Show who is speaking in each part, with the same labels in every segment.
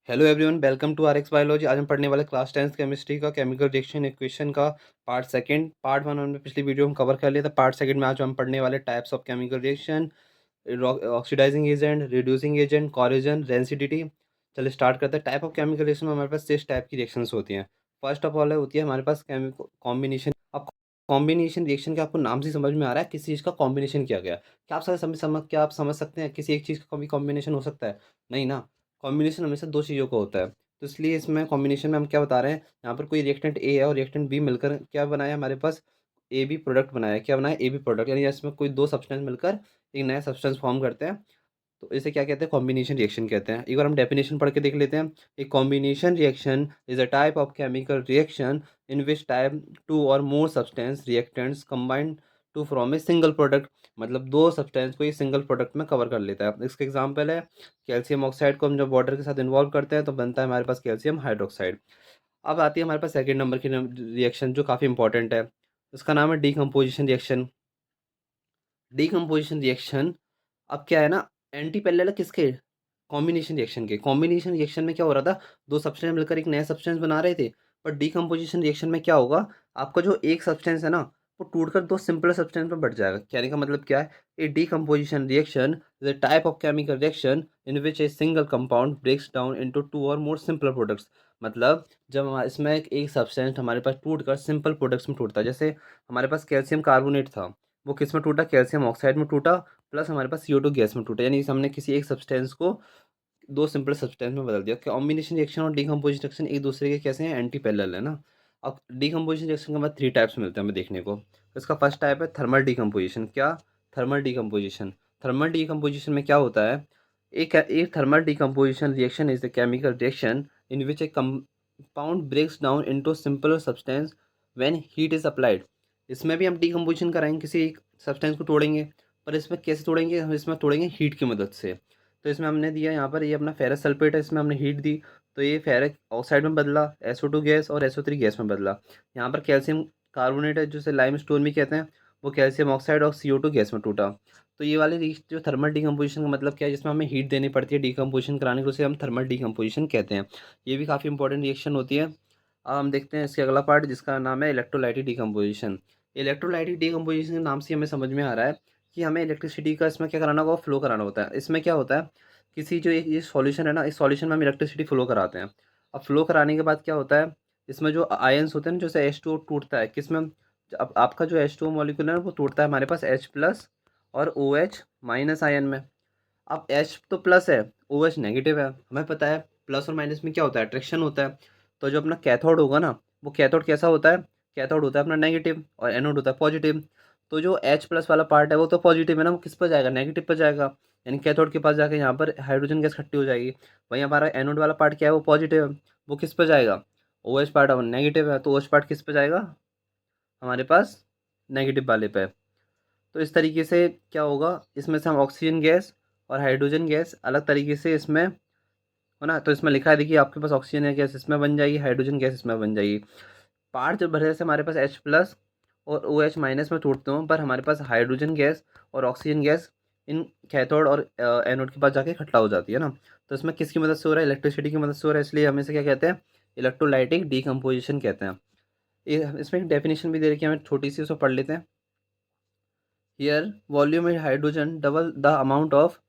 Speaker 1: Hello everyone, welcome to RX biology. आज हम पढ़ने वाले क्लास 10th केमिस्ट्री का केमिकल रिएक्शन इक्वेशन का पार्ट सेकंड। पार्ट वन हमने पिछली वीडियो में कवर कर लिया था। पार्ट सेकंड में आज हम पढ़ने वाले types of chemical reaction, oxidising agent, reducing agent, corrosion, rancidity. चलिए स्टार्ट करते हैं। टाइप ऑफ केमिकल रिएक्शन में हमारे पास 6 टाइप की रिएक्शंस होती हैं। फर्स्ट ऑफ ऑल होती है हमारे पास कॉम्बिनेशन। अब कॉम्बिनेशन रिएक्शन का आपको नाम से समझ में आ रहा है किसी चीज़ का कॉम्बिनेशन किया गया। क्या आप समझ सकते हैं किसी एक चीज़ का भी कॉम्बिनेशन हो सकता है? नहीं ना। कॉम्बिनेशन हमेशा दो चीज़ों का होता है। तो इसलिए इसमें कॉम्बिनेशन में हम क्या बता रहे हैं, यहाँ पर कोई रिएक्टेंट ए है और रिएक्टेंट बी मिलकर क्या बनाया हमारे पास, ए बी प्रोडक्ट बनाया। क्या बनाया? ए बी प्रोडक्ट, यानी इसमें कोई दो सब्सटेंस मिलकर एक नया सब्सटेंस फॉर्म करते हैं। तो इसे क्या कहते हैं? कॉम्बिनेशन रिएक्शन कहते हैं। एक बार हम डेफिनेशन पढ़ के देख लेते हैं। A combination reaction is a type of chemical reaction in which type two or more substance reactants combine to from a single product. मतलब दो सब्सटेंस को ये सिंगल प्रोडक्ट में कवर कर लेता है। इसका एग्जांपल है कैल्शियम ऑक्साइड को हम जब वाटर के साथ इन्वॉल्व करते हैं तो बनता है हमारे पास कैल्शियम हाइड्रोक्साइड। अब आती है हमारे पास सेकेंड नंबर की रिएक्शन जो काफ़ी इंपॉर्टेंट है। उसका नाम है डीकम्पोजिशन रिएक्शन। डीकम्पोजिशन रिएक्शन अब क्या है ना, एंटी पैरेलल है किसके? कॉम्बिनेशन रिएक्शन के। कॉम्बिनेशन रिएक्शन में क्या हो रहा था, दो सब्सटेंस मिलकर एक नया सब्सटेंस बना रहे थे। पर डीकम्पोजिशन रिएक्शन में क्या होगा, आपका जो एक सब्सटेंस है ना वो टूटकर दो सिंपल सब्सटेंस में बढ़ जाएगा। कहने का मतलब क्या है, a decomposition reaction is a type of chemical reaction in which a single compound breaks down into two or more simple products. मतलब जब इसमें एक सब्सटेंस हमारे पास टूटकर सिंपल प्रोडक्ट्स में टूटता है, जैसे हमारे पास कैल्शियम कार्बोनेट था, वो किस में टूटा? कैल्शियम ऑक्साइड में टूटा, प्लस हमारे पास CO2 गैस में टूटा। यानी हमने किसी एक सब्सटेंस को दो सिंपल सब्सटेंस में बदल दिया। कॉम्बिनेशन रिएक्शन और डीकम्पोजिशन रिएक्शन एक दूसरे के कैसे हैं? एंटी पैरेलल है ना। अब डीकम्पोजिशन रिएक्शन के बाद 3 टाइप्स मिलते हैं हमें देखने को। इसका फर्स्ट टाइप है थर्मल डीकम्पोजिशन। क्या? Thermal decomposition. थर्मल डीकम्पोजिशन में क्या होता है, एक thermal decomposition reaction is the chemical reaction in which a compound breaks down into simple substance when heat is applied. इसमें भी हम डीकम्पोजिशन कराएंगे, किसी एक सब्सटेंस को तोड़ेंगे। पर इसमें कैसे तोड़ेंगे? हम इसमें तोड़ेंगे हीट की मदद से। तो इसमें हमने दिया यहाँ पर, ये अपना फेरस सल्फेट है, इसमें हमने हीट दी तो ये फेरिक ऑक्साइड में बदला, SO2 गैस और SO3 गैस में बदला। यहाँ पर कैल्शियम कार्बोनेट है जिसे लाइम स्टोन भी कहते हैं, वो कैल्शियम ऑक्साइड और CO2 गैस में टूटा। तो ये वाली जो थर्मल डीकम्पोजिशन का मतलब क्या है, जिसमें हमें हीट देनी पड़ती है डीकम्पोजिशन कराने को, उसे हम थर्मल डीकम्पोजिशन कहते हैं। ये भी काफ़ी इंपॉर्टेंट रिएक्शन होती है। अब हम देखते हैं इसके अगला पार्ट जिसका नाम है इलेक्ट्रोलाइटिक डीकम्पोजिशन। इलेक्ट्रोलाइटिक डीकम्पोजिशन के नाम से हमें समझ में आ रहा है कि हमें इलेक्ट्रिसिटी का इसमें क्या कराना होगा, फ्लो कराना होता है। इसमें क्या होता है, किसी जो एक ये सॉल्यूशन है ना, इस सॉल्यूशन में हम इलेक्ट्रिसिटी फ्लो कराते हैं। अब फ्लो कराने के बाद क्या होता है, इसमें जो आयंस होते हैं ना, जैसे H2O टूटता है किसमें, अब आपका जो H2O मॉलिक्यूल है ना वो टूटता है हमारे पास H प्लस और OH माइनस आयन में। अब H तो प्लस है, OH नेगेटिव है, हमें पता है प्लस और माइनस में क्या होता है, अट्रैक्शन होता है। तो जो अपना कैथोड होगा ना, वो कैथोड कैसा होता है, कैथोड होता है अपना नेगेटिव और एनोड होता है पॉजिटिव। तो जो H प्लस वाला पार्ट है वो तो पॉजिटिव है ना, वो किस पर जाएगा, नेगेटिव पर जाएगा। यानी कैथोड के पास जाके यहाँ पर हाइड्रोजन गैस इकट्ठी हो जाएगी। वहीं हमारा एनोड वाला पार्ट क्या है, वो पॉजिटिव है, वो किस पर जाएगा, OH पार्ट अब नेगेटिव है तो OH पार्ट किस पर जाएगा, हमारे पास नेगेटिव वाले पे। तो इस तरीके से क्या होगा, इसमें से हम ऑक्सीजन गैस और हाइड्रोजन गैस अलग तरीके से इसमें है ना, तो इसमें लिखा है देखिए आपके पास ऑक्सीजन है गैस इसमें बन जाएगी, हाइड्रोजन गैस इसमें बन जाएगी। पार्ट जब भरे से हमारे पास H प्लस और OH माइनस में टूटते हो, पर हमारे पास हाइड्रोजन गैस और ऑक्सीजन गैस इन कैथोड और एनोड के पास जाके इकट्ठा हो जाती है ना। तो इसमें किसकी मदद से हो रहा है, इलेक्ट्रिसिटी की मदद से हो रहा है, इसलिए हम इसे क्या कहते हैं, इलेक्ट्रोलाइटिक डीकम्पोजिशन कहते हैं। इसमें एक डेफिनेशन भी दे रखी है, हमें छोटी सी उसको पढ़ लेते हैं। हियर वॉल्यूम है hydrogen double the amount of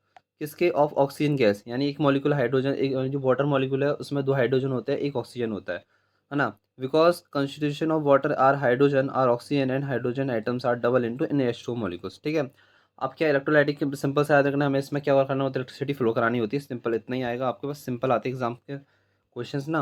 Speaker 1: किसके, ऑफ ऑक्सीजन गैस। यानी एक मॉलिक्यूल हाइड्रोजन, एक जो वाटर मॉलिक्यूल है उसमें दो हाइड्रोजन होते हैं, एक ऑक्सीजन होता है ना। Because constitution of water are hydrogen are oxygen and hydrogen items are double into in H2 molecules. ठीक है। अब क्या इलेक्ट्रोलाइटिक सिंपल से याद रखना, हमें इसमें क्या करना होता है, इलेक्ट्रिसिटी फ्लो करानी होती है, सिंपल इतना ही आएगा आपके पास, सिंपल आते हैं एग्जाम के क्वेश्चंस ना।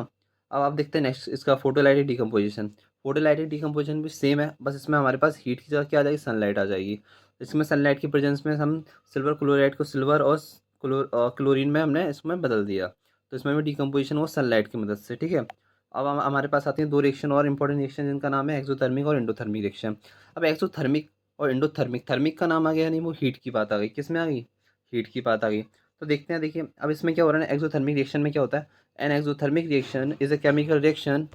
Speaker 1: अब आप देखते हैं नेक्स्ट इसका फोटोलाइटिक डिकम्पोजिशन। फोटोलाइटिक डिकम्पोजिशन भी सेम है, बस इसमें हमारे पास हीट की जगह क्या आ जाएगी, सनलाइट आ जाएगी। इसमें सनलाइट की प्रेजेंस में हम सिल्वर क्लोराइड को सिल्वर और क्लोरीन में हमने इसमें बदल दिया। तो इसमें भी डिकम्पोजिशन हो सनलाइट की मदद से। ठीक है। अब हमारे पास आती हैं दो रिएक्शन और इंपॉर्टेंट रिएक्शन जिनका नाम है एक्सोथर्मिक और इंडोथर्मिक रिएक्शन। अब एक्सोथर्मिक और इंडोथर्मिक, थर्मिक का नाम आ गया, यानी वो हीट की बात आ गई, किस में आ गई, हीट की बात आ गई। तो देखते हैं, देखिए अब इसमें क्या हो रहा है, एक्सोथर्मिक रिएक्शन में क्या होता है, an exothermic reaction is a chemical reaction.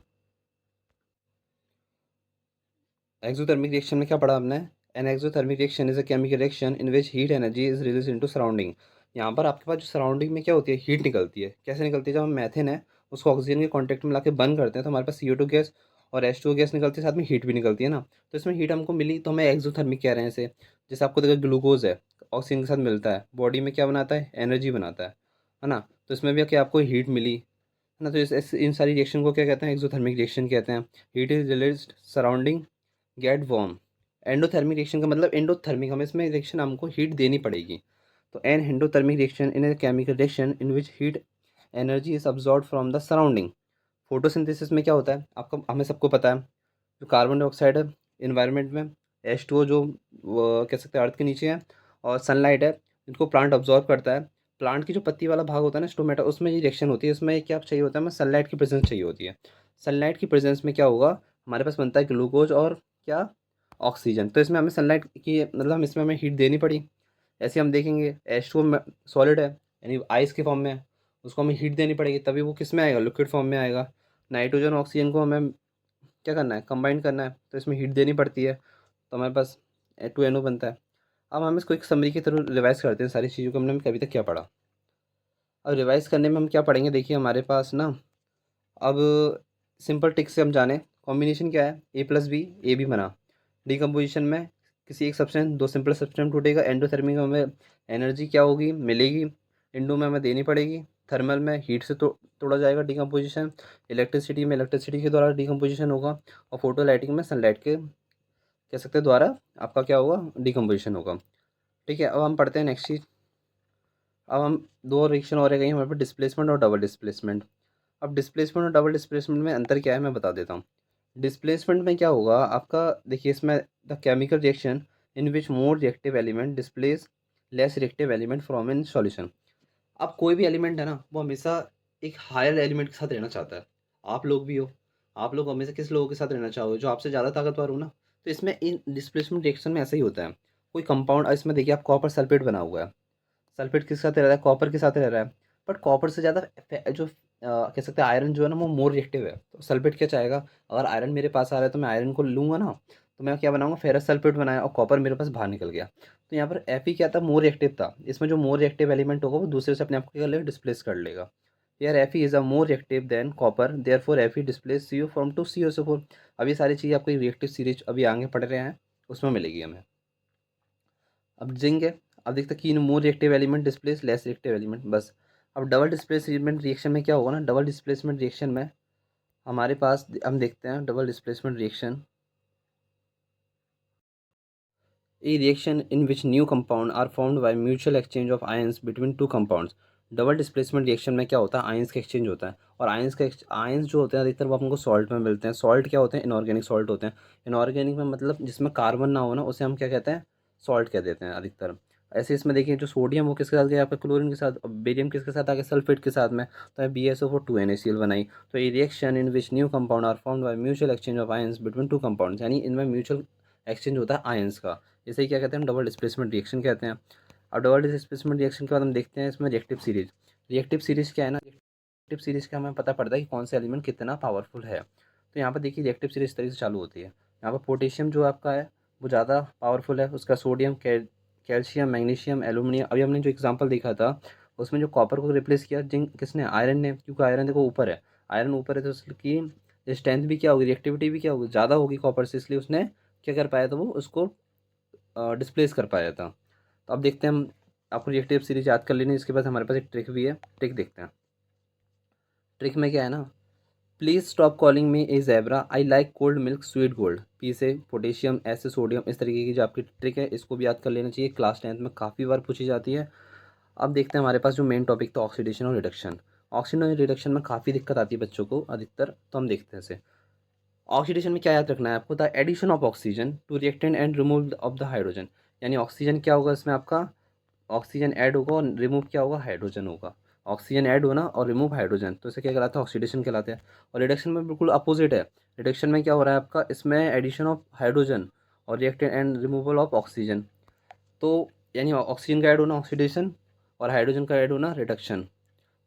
Speaker 1: Exothermic reaction में क्या पढ़ा हमने, an exothermic reaction is a chemical reaction in which heat energy is release into surrounding. यहाँ पर आपके पास जो सराउंडिंग में क्या होती है, हीट निकलती है। कैसे निकलती है, जब हम मीथेन है उसको ऑक्सीजन के कॉन्टैक्ट में लाके बंद करते हैं तो हमारे पास CO2 गैस और H2O गैस निकलती है, साथ में हीट भी निकलती है ना। तो इसमें हीट हमको मिली तो हमें एक्सोथर्मिक कह रहे हैं इसे। जैसे आपको देखा ग्लूकोज है, ऑक्सीजन के साथ मिलता है, बॉडी में क्या बनाता है, एनर्जी बनाता है ना। तो इसमें भी क्या आपको हीट मिली है ना। तो इन सारी रिएक्शन को क्या कहते हैं, एक्सोथर्मिक रिएक्शन कहते हैं। Heat is released surrounding get warm. Endothermic reaction का मतलब एंडोथर्मिक, हमें इसमें रिएक्शन हमको हीट देनी पड़ेगी। तो an endothermic reaction in a chemical reaction in which heat energy is absorb from the surrounding. Photosynthesis में क्या होता है, आपका हमें सबको पता है, जो कार्बन डाइऑक्साइड है इन्वायरमेंट में, H2O जो कह सकते हैं अर्थ के नीचे है, और सनलाइट है, इनको प्लांट ऑब्जॉर्व करता है। प्लांट की जो पत्ती वाला भाग होता है ना, स्टोमेटा, उसमें ये रिएक्शन होती है। इसमें क्या चाहिए होता है, हमें सनलाइट की प्रेजेंस चाहिए होती है। सनलाइट की प्रेजेंस में क्या होगा, हमारे पास बनता है ग्लूकोज और क्या, ऑक्सीजन। तो इसमें हमें सनलाइट की मतलब इसमें हमें हीट देनी पड़ी। ऐसे हम देखेंगे H2O सॉलिड है, यानी आइस के फॉर्म में है, उसको हमें हीट देनी पड़ेगी तभी वो किस में आएगा, लिक्विड फॉर्म में आएगा। नाइट्रोजन ऑक्सीजन को हमें क्या करना है, कंबाइन करना है, तो इसमें हीट देनी पड़ती है, तो हमारे पास H2NO बनता है। अब हम इसको एक समरी की तरह रिवाइज करते हैं सारी चीज़ों को हमने कभी तक क्या पढ़ा। अब रिवाइज करने में हम क्या पढ़ेंगे, देखिए हमारे पास ना, अब सिंपल टिक्स से हम जाने, कॉम्बिनेशन क्या है, A+B, A भी बना। डिकम्पोजिशन में किसी एक सब्सटेंस दो सिंपल सब्सटेंस टूटेगा। एंडोथर्मिक में हमें एनर्जी क्या होगी, मिलेगी, इंडो में हमें देनी पड़ेगी। थर्मल में हीट से तोड़ा जाएगा डिकम्पोजिशन। इलेक्ट्रिसिटी में इलेक्ट्रिसिटी के द्वारा डिकम्पोजिशन होगा। और फोटो लाइटिंग में सनलाइट के कह सकते हैं द्वारा आपका क्या होगा, डिकम्पोजिशन होगा। ठीक है, अब हम पढ़ते हैं नेक्स्ट चीज़। अब हम दो रिएक्शन और रह गई हमारे पास, डिस्प्लेसमेंट और डबल डिस्प्लेसमेंट। अब डिस्प्लेसमेंट और डबल डिस्प्लेसमेंट में अंतर क्या है मैं बता देता हूँ। डिस्प्लेसमेंट में क्या होगा आपका, देखिए इसमें the chemical reaction in which more reactive element displace less reactive element from in solution. अब कोई भी एलिमेंट है ना, वो हमेशा एक हायर एलिमेंट के साथ रहना चाहता है। आप लोग भी हो, आप लोग हमेशा किस लोगों के साथ रहना चाहोगे, जो आपसे ज़्यादा ताकतवर हो ना। तो इसमें इन डिस्प्लेसमेंट रिएक्शन में ऐसा ही होता है। कोई कंपाउंड, इसमें देखिए आप कॉपर सल्फेट बना हुआ है, सल्फेट किसके साथ रह रहा है, कॉपर के साथ रह रहा है। बट कॉपर से ज़्यादा जो कह सकते हैं आयरन जो है ना, वो मोर रिएक्टिव है। तो सल्फेट क्या चाहेगा, अगर आयरन मेरे पास आ रहा है तो मैं आयरन को लूँगा ना, तो मैं क्या बनाऊंगा, फेरस सल्फेट बनाया और कॉपर मेरे पास बाहर निकल गया। तो यहाँ पर Fe क्या था, मोर रिएक्टिव था। इसमें जो मोर रिएक्टिव एलिमेंट होगा वो दूसरे से अपने आप को क्या कर लेगा, डिस्प्लेस कर लेगा। यार Fe is a more reactive than copper, therefore Fe displace CO from to COSO4। अब ये सारी चीज़ें आपको रिएक्टिव सीरीज अभी आगे पढ़ रहे हैं उसमें मिलेगी हमें। अब जिंक है, अब देखते हैं कि more reactive element displace less reactive element, बस। अब डबल डिस्प्लेसमेंट रिएक्शन में क्या होगा ना, डबल डिस्प्लेसमेंट रिएक्शन में हमारे पास हम देखते हैं double displacement reaction, a reaction in which new compound are formed by mutual exchange of ions between two compounds. Double displacement reaction में क्या होता है, आयंस का एक्सचेंज होता है। और आयंस जो होते हैं अधिकतर वो हमको सॉल्ट में मिलते हैं। सॉल्ट क्या होते हैं, इनऑर्गेनिक सॉल्ट होते हैं। इनऑर्गेनिक में मतलब जिसमें कार्बन ना हो ना, उसे हम क्या कहते हैं, सॉल्ट कह देते हैं अधिकतर। ऐसे इसमें देखिए जो सोडियम वो किसके साथ गया आपका, क्लोरीन के साथ। और बेरियम किसके साथ आ गया, सल्फेट के साथ में। तो BSO4 2NaCl बनाई। तो ये reaction in which new compound are formed by mutual exchange of ions between two compounds, यानी इनमें म्यूचुअल एक्सचेंज होता है आयंस का। इसे क्या कहते हैं, हम डबल डिस्प्लेसमेंट रिएक्शन कहते हैं। अब डबल डिस्प्लेसमेंट रिएक्शन के बाद हम देखते हैं इसमें रिएक्टिव सीरीज। रिएक्टिव सीरीज क्या है ना, रिएक्टिव सीरीज का हमें पता पड़ता है कि कौन सा एलिमेंट कितना पावरफुल है। तो यहाँ पर देखिए रिएक्टिव सीरीज इस तरीके से चालू होती है। यहाँ पर पोटेशियम जो आपका है वो ज़्यादा पावरफुल है, उसका सोडियम, कैल्शियम, मैग्नीशियम, एल्यूमिनियम। अभी हमने जो एग्जाम्पल देखा था उसमें जो कॉपर को रिप्लेस किया जिंक किसने, आयरन ने, क्योंकि आयरन देखो ऊपर है। आयरन ऊपर है तो उसकी स्ट्रेंथ भी क्या होगी, रिएक्टिविटी भी क्या होगी, ज़्यादा होगी कॉपर से, इसलिए उसने क्या कर पाया था, वो उसको डिस्प्लेस कर पाया था। तो अब देखते हैं हम, आपको रिएक्टिव सीरीज याद कर लेनी, इसके बाद हमारे पास एक ट्रिक भी है। ट्रिक देखते हैं। ट्रिक में क्या है ना, please stop calling me A zebra, I like cold milk sweet gold. P से पोटेशियम, एस से सोडियम, इस तरीके की जो आपकी ट्रिक है इसको भी याद कर लेना चाहिए। क्लास 10th में काफ़ी बार पूछी जाती है। अब देखते हैं हमारे पास जो मेन टॉपिक था, ऑक्सीडेशन और रिडक्शन। ऑक्सीजन और रिडक्शन में काफ़ी दिक्कत आती है बच्चों को अधिकतर, तो हम देखते हैं इसे। ऑक्सीडेशन में क्या याद रखना है आपको, the addition of oxygen to reactant and remove of the hydrogen. यानी ऑक्सीजन क्या होगा इसमें आपका, ऑक्सीजन ऐड होगा और रिमूव क्या होगा, हाइड्रोजन होगा। ऑक्सीजन ऐड होना और रिमूव हाइड्रोजन, तो इसे क्या कहलाता है, ऑक्सीडेशन कहलाते हैं। और रिडक्शन में बिल्कुल अपोजिट है। रिडक्शन में क्या हो रहा है आपका, इसमें एडिशन ऑफ हाइड्रोजन और reactant and removal of oxygen. तो यानी ऑक्सीजन का ऐड होना ऑक्सीडेशन और हाइड्रोजन का ऐड होना रिडक्शन।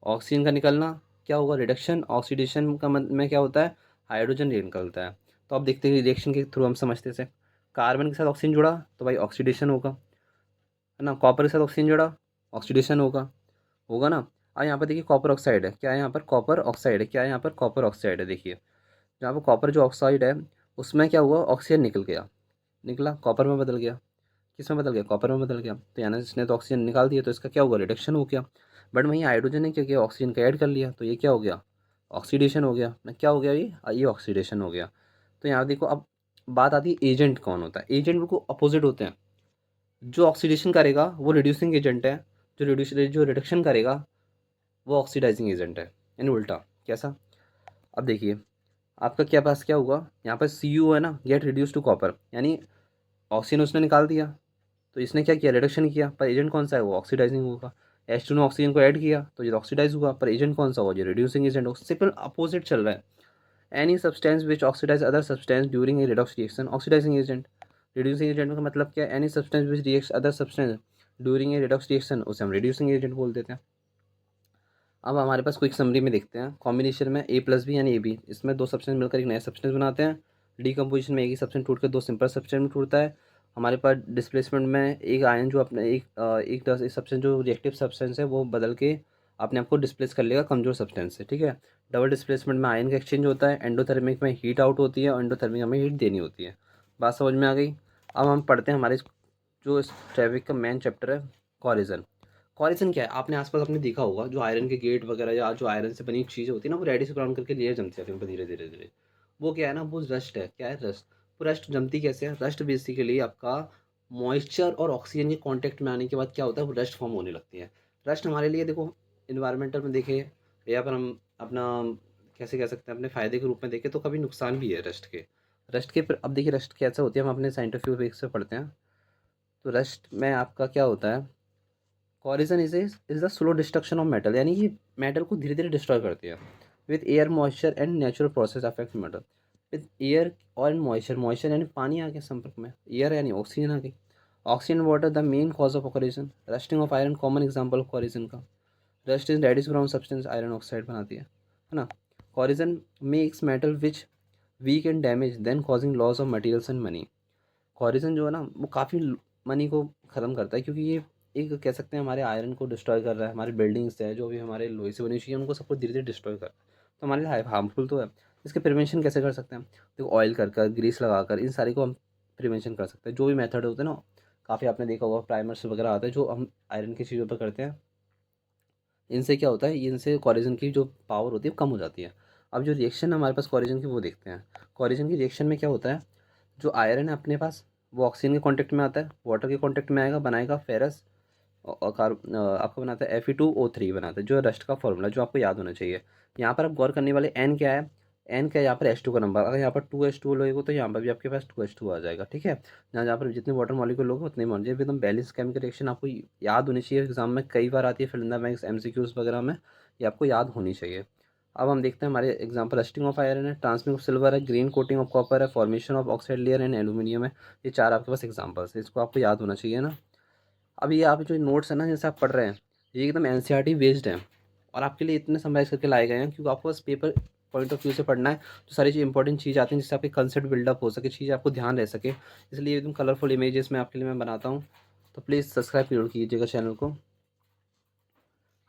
Speaker 1: ऑक्सीजन का निकलना क्या होगा, रिडक्शन। ऑक्सीडेशन का में क्या होता है, हाइड्रोजन निकलता है। तो अब देखते हैं रिएक्शन के थ्रू हम समझते से, कार्बन के साथ ऑक्सीजन जुड़ा तो भाई ऑक्सीडेशन होगा, है ना। कॉपर के साथ ऑक्सीजन जुड़ा ऑक्सीडेशन होगा, होगा ना। अब यहाँ पर देखिए कॉपर ऑक्साइड है, क्या है यहाँ पर कॉपर ऑक्साइड है, क्या है यहाँ पर कॉपर ऑक्साइड है। देखिए जहाँ पर कॉपर जो ऑक्साइड है उसमें क्या हुआ, ऑक्सीजन निकल गया, निकला कॉपर में बदल गया, किस में बदल गया, कॉपर में बदल गया। तो यानी इसने तो ऑक्सीजन निकाल दिया, तो इसका क्या हुआ, रिडक्शन हो गया। बट वहीं हाइड्रोजन ने क्या किया, ऑक्सीजन का ऐड कर लिया, तो ये क्या हो गया, ऑक्सीडेशन हो गया ना, क्या हो गया ये ऑक्सीडेशन हो गया। तो यहाँ देखो अब बात आती है एजेंट कौन होता है। एजेंट बिल्कुल अपोजिट होते हैं। जो ऑक्सीडेशन करेगा वो रिड्यूसिंग एजेंट है, जो रिडक्शन करेगा वो ऑक्सीडाइजिंग एजेंट है, यानी उल्टा। कैसा, अब देखिए आपका क्या पास क्या हुआ, यहाँ पर Cu है ना, गेट रिड्यूस टू कॉपर, यानी ऑक्सीजन उसने निकाल दिया, तो इसने क्या किया, रिडक्शन किया, पर एजेंट कौन सा है, वो ऑक्सीडाइजिंग होगा। H2 ने ऑक्सीजन को ऐड किया तो ये ऑक्सीडाइज हुआ, पर एजेंट कौन सा होगा, ये रिड्यूसिंग एजेंट होगा। सिंपल अपोजिट चल रहा है। Any substance which oxidize other substance during a redox reaction, oxidising agent. Reducing agent का मतलब क्या है, any substance which reacts other substance during a redox reaction, उसे हम रिड्यूसिंग एजेंट बोल देते हैं। अब हमारे पास क्विक समरी में देखते हैं, कॉम्बिनेशन में A+B यानी AB, इसमें दो सब्सटेंस मिलकर एक नया सब्सटेंस बनाते हैं। डीकम्पोजिशन में एक ही सब्सटेंस टूट कर दो सिंपल सब्सटेंस में टूटता है। हमारे पास डिस्प्लेसमेंट में एक आयन जो अपने एक सब्सटेंस जो रिएक्टिव सब्सटेंस है वो बदल के अपने आप को डिस्प्लेस कर लेगा कमजोर सब्सटेंस से, ठीक है। डबल डिस्प्लेसमेंट में आयन का एक्सचेंज होता है, एंडोथर्मिक में हीट आउट होती है और एंडोथर्मिक में हीट देनी होती है। बात समझ में आ गई। अब हम पढ़ते हैं हमारे जो इस ट्रैफिक का मेन चैप्टर है, कॉरिजन। कॉरिजन क्या है, आपने आसपास आपने देखा होगा, जो आयरन के गेट वगैरह या जो आयरन से बनी चीज़ें होती है ना, वो रेडिस ब्राउन करके लेयर जमती है धीरे धीरे धीरे। वो क्या है ना, वो रस्ट है, क्या है रस्ट। वो रस्ट जमती कैसे है, रस्ट बेसिकली आपका मॉइस्चर और ऑक्सीजन के कांटेक्ट में आने के बाद क्या होता है, वो रस्ट फॉर्म होने लगती है। रस्ट हमारे लिए देखो इन्वायरमेंटल में देखें या पर हम अपना कैसे कह सकते हैं अपने फ़ायदे के रूप में देखें, तो कभी नुकसान भी है रस्ट के। अब देखिए रस्ट कैसे होती है, हम अपने साइंटिफिक वे से पढ़ते हैं। तो रस्ट में आपका क्या होता है, corrosion is the slow destruction of metal, यानी कि मेटल को धीरे धीरे डिस्ट्रॉय करती है। With air moisture and natural process affect metal. With air और मॉइस्चर, मॉइस्चर यानी पानी आ गया संपर्क में, एयर यानी ऑक्सीजन आ गई। Oxygen water the main cause of corrosion. Rusting of iron common example of corrosion का। Rust is reddish brown substance iron oxide बनाती है ना। Corrosion makes metal which weak and damage then causing loss of materials and money. Corrosion जो है ना वो काफ़ी money को ख़त्म करता है, क्योंकि ये एक कह सकते हैं हमारे आयरन को डिस्ट्रॉय कर रहा है, हमारी बिल्डिंग्स है जो भी हमारे लोहे से बनी हुई है उनको सबको धीरे धीरे डिस्ट्रॉय कर रहा है, तो हमारे लिए हार्मफुल तो है। इसके प्रिवेंशन कैसे कर सकते हैं, देखो ऑयल कर ग्रीस लगा कर इन सारी को हम प्रिवेंशन कर सकते हैं। जो भी मेथड होते हैं ना, काफ़ी आपने देखा होगा प्राइमर्स वगैरह आते हैं जो हम आयरन की चीज़ों पर करते हैं। इनसे क्या होता है, इनसे कॉरिजन की जो पावर होती है कम हो जाती है। अब जो रिएक्शन हमारे पास कॉरिजन की वो देखते हैं। कॉरिजन की रिएक्शन में क्या होता है, जो आयरन है अपने पास वो ऑक्सीजन के कांटेक्ट में आता है, वाटर के कांटेक्ट में आएगा, बनाएगा फेरस और आपको बनाता है Fe2O3 बनाता है, जो रस्ट का फॉर्मूला जो आपको याद होना चाहिए। यहाँ पर आप गौर करने वाले एन क्या है, एन क्या है, यहाँ पर H2 का नंबर, अगर यहाँ पर 2H2 लोगे तो यहाँ पर भी आपके पास 2H2 आ जाएगा, ठीक है। जहाँ जहाँ पर जितने वाटर मॉलिक्यूल लोगे उतने ही मॉलिक्यूल, एकदम बैलेंस केमिकल रिएक्शन आपको याद होनी चाहिए। एग्जाम में कई बार आती है, फिल्म बैंक्स MCQs वगैरह में ये आपको याद होनी चाहिए। अब हम देखते हैं हमारे एग्जाम्पल, रस्टिंग ऑफ आयरन है, ट्रांसमिंग ऑफ सिल्वर है, ग्रीन कोटिंग ऑफ कॉपर है, formation of oxide layer and aluminium है। ये चार आपके पास एग्जाम्पल्स है, इसको आपको याद होना चाहिए ना। अब ये आप जो नोट्स है ना जैसे आप पढ़ रहे हैं, ये एकदम NCERT बेस्ड है, और आपके लिए इतने समराइज करके लाए गए हैं क्योंकि आपको बस पेपर पॉइंट ऑफ व्यू से पढ़ना है। तो सारी चीज़ इंपॉर्टेंट चीज़ आती हैं जिससे आपके कंसेप्ट बिल्डअप हो सके, चीज़ आपको ध्यान रह सके, इसलिए एकदम कलरफुल इमेजेस में आपके लिए मैं बनाता हूँ। तो प्लीज़ सब्सक्राइब जरूर कीजिएगा चैनल को।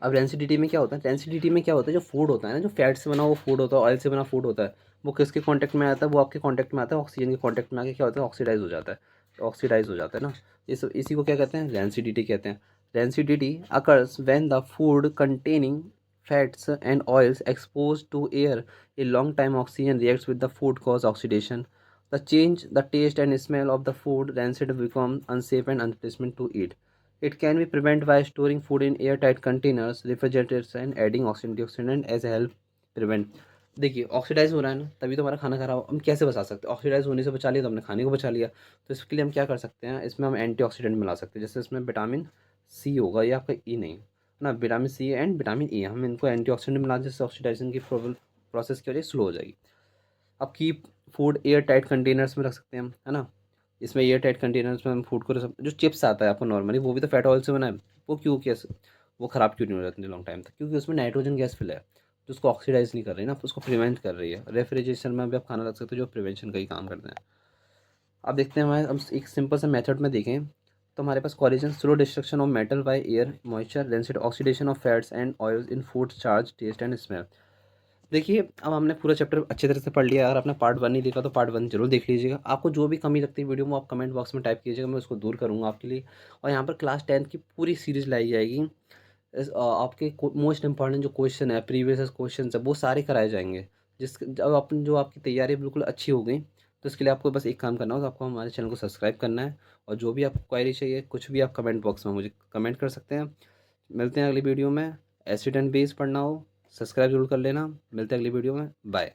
Speaker 1: अब डेंसिटी में क्या होता है, डेंसिटी में क्या होता है, जो फूड होता है ना, जो फैट से बना वो फूड होता है, ऑयल से बना फूड होता है, वो किसके कांटेक्ट में आता है, वो आपके कांटेक्ट में आता है, ऑक्सीजन के कांटेक्ट में आके क्या होता है, ऑक्सीडाइज हो जाता है। ऑक्सीडाइज हो जाता है ना, इसी को क्या कहते हैं, डेंसिटी कहते हैं। Density occurs when the food containing fats and oils expose to air a long time, oxygen reacts with the food cause oxidation, the change the taste and smell of the food, rancid become unsafe and unpleasant to eat. It can be prevented by storing food in airtight containers, refrigerators and adding antioxidant as a help prevent। देखिए oxidise हो रहा है ना, तभी तो हमारा खाना खराब हो, हम कैसे बचा सकते हैं, ऑक्सीडाइज होने से बचा लिया तो हमने खाने को बचा लिया। तो इसके लिए हम क्या कर सकते हैं, इसमें हम एंटीऑक्सीडेंट मिला सकते हैं, जैसे इसमें विटामिन सी होगा, ये आपका ई नहीं ना, vitamin C and vitamin E, हम इनको एंटीऑक्सीडेंट मिला जिससे ऑक्सीडाइजेशन की प्रोसेस की वजह स्लो हो जाएगी। अब keep food air tight containers में रख सकते हैं हम, है ना। इसमें एयर टाइट कंटेनर्स में हम फूड को जो चिप्स आता है आपको नॉर्मली, वो भी तो फैट ऑयल से बना है, वो क्यों कैसे वो ख़राब क्यों नहीं हो जाती लॉन्ग टाइम तक, क्योंकि उसमें नाइट्रोजन गैस फिल है जो उसको ऑक्सीडाइज नहीं कर रही ना, तो उसको प्रिवेंट कर रही है। रेफ्रिजरेशन में भी आप खाना रख सकते हो जो प्रिवेंशन का ही काम करते हैं। अब देखते हैं हमारे, अब एक सिंपल सा मेथड में देखें, तो हमारे पास collision, slow destruction of metal by air, moisture, density, oxidation of fats and oils in food, charge, taste and smell. देखिए, अब हमने पूरा चैप्टर अच्छी तरह से पढ़ लिया। अगर आपने पार्ट 1 नहीं देखा तो पार्ट 1 जरूर देख लीजिएगा। आपको जो भी कमी लगती है वीडियो में, आप कमेंट बॉक्स में टाइप कीजिएगा, मैं उसको दूर करूँगा आपके लिए। और यहाँ पर क्लास 10 की पूरी सीरीज़ लाई जाएगी। आपके मोस्ट इंपॉर्टेंट जो क्वेश्चन है, प्रीवियस क्वेश्चन है, वो सारे कराए जाएंगे। जब अपन जो आपकी तैयारी बिल्कुल अच्छी हो गई, तो इसके लिए आपको बस एक काम करना होगा, आपको हमारे चैनल को सब्सक्राइब करना है। और जो भी आपको क्वेरी चाहिए, कुछ भी आप कमेंट बॉक्स में मुझे कमेंट कर सकते हैं। मिलते हैं अगली वीडियो में। एसिड एंड बेस पढ़ना हो, सब्सक्राइब जरूर कर लेना। मिलते हैं अगली वीडियो में। बाय।